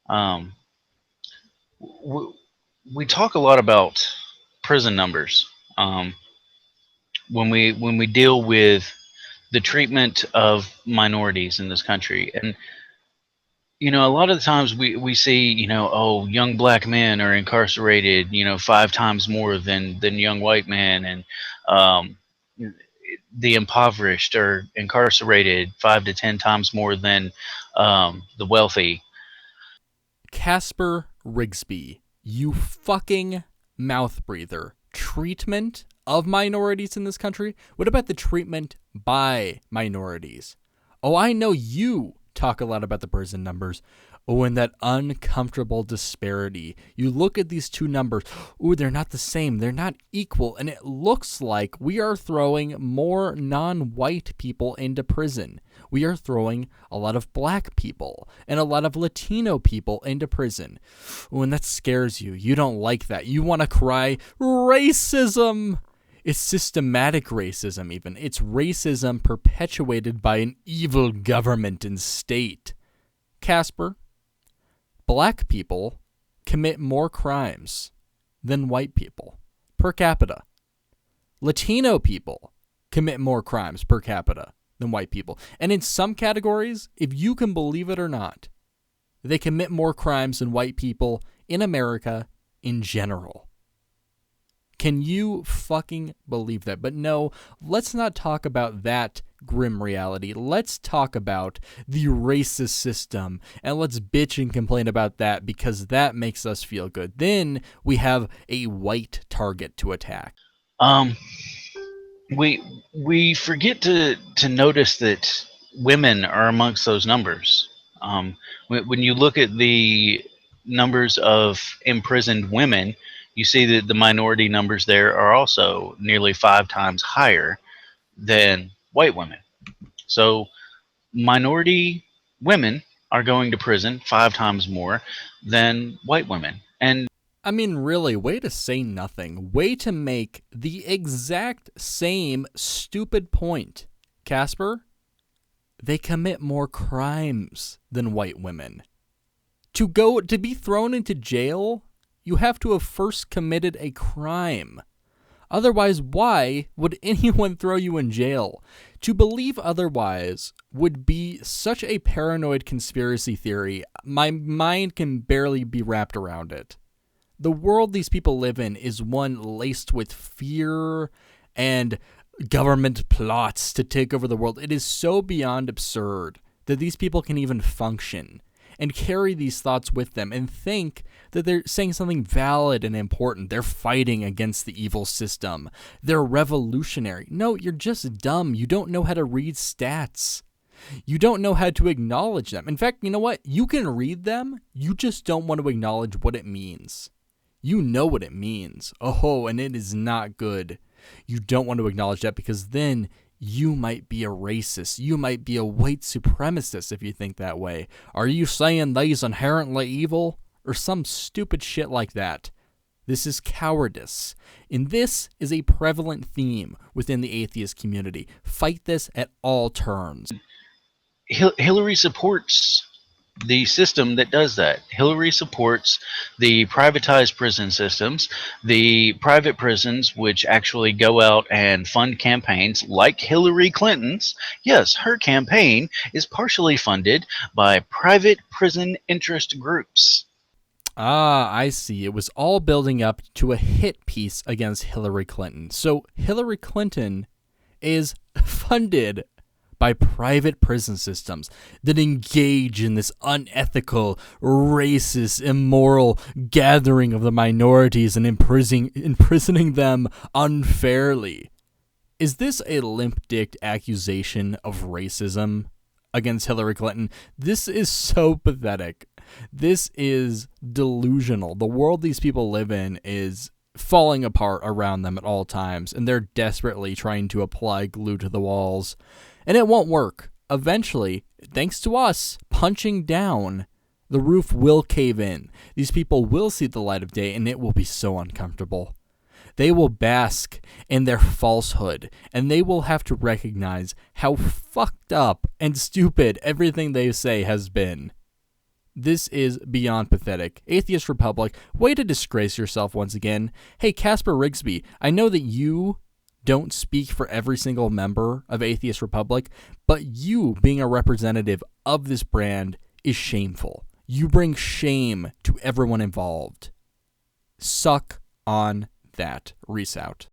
Um, we, we talk a lot about prison numbers when we deal with the treatment of minorities in this country. And a lot of the times we see, oh, young black men are incarcerated, 5 times more than young white men, and um, the impoverished are incarcerated 5 to 10 times more than the wealthy. Casper Rigsby, you fucking mouth breather. Treatment of minorities in this country? What about the treatment by minorities? Oh, I know you talk a lot about the prison numbers. Oh, and that uncomfortable disparity. You look at these two numbers. Ooh, they're not the same. They're not equal. And it looks like we are throwing more non-white people into prison. We are throwing a lot of black people and a lot of Latino people into prison. Ooh, and that scares you. You don't like that. You want to cry, racism! It's systematic racism, even. It's racism perpetuated by an evil government and state. Casper, black people commit more crimes than white people per capita. Latino people commit more crimes per capita than white people. And in some categories, if you can believe it or not, they commit more crimes than white people in America in general. Can you fucking believe that? But no, let's not talk about that grim reality. Let's talk about the racist system, and let's bitch and complain about that because that makes us feel good. Then we have a white target to attack. Um, we forget to notice that women are amongst those numbers. When you look at the numbers of imprisoned women, you see that the minority numbers there are also nearly 5 times higher than white women. So minority women are going to prison 5 times more than white women. And I mean, really, way to say nothing. Way to make the exact same stupid point. Casper, they commit more crimes than white women. To be thrown into jail, you have to have first committed a crime. Otherwise, why would anyone throw you in jail? To believe otherwise would be such a paranoid conspiracy theory. My mind can barely be wrapped around it. The world these people live in is one laced with fear and government plots to take over the world. It is so beyond absurd that these people can even function and carry these thoughts with them and think that they're saying something valid and important. They're fighting against the evil system. They're revolutionary. No, you're just dumb. You don't know how to read stats. You don't know how to acknowledge them. In fact, you know what? You can read them. You just don't want to acknowledge what it means. You know what it means. Oh, and it is not good. You don't want to acknowledge that because then you might be a racist. You might be a white supremacist if you think that way. Are you saying they's inherently evil? Or some stupid shit like that. This is cowardice. And this is a prevalent theme within the atheist community. Fight this at all turns. Hillary supports the system that does that. Hillary supports the privatized prison systems, the private prisons which actually go out and fund campaigns like Hillary Clinton's. Yes, her campaign is partially funded by private prison interest groups. Ah, I see. It was all building up to a hit piece against Hillary Clinton. So Hillary Clinton is funded by private prison systems that engage in this unethical, racist, immoral gathering of the minorities and imprisoning them unfairly. Is this a limp-dicked accusation of racism against Hillary Clinton? This is so pathetic. This is delusional. The world these people live in is falling apart around them at all times, and they're desperately trying to apply glue to the walls. And it won't work. Eventually, thanks to us punching down, the roof will cave in. These people will see the light of day, and it will be so uncomfortable. They will bask in their falsehood, and they will have to recognize how fucked up and stupid everything they say has been. This is beyond pathetic. Atheist Republic, way to disgrace yourself once again. Hey, Casper Rigsby, I know that you don't speak for every single member of Atheist Republic, but you being a representative of this brand is shameful. You bring shame to everyone involved. Suck on that. Reese out.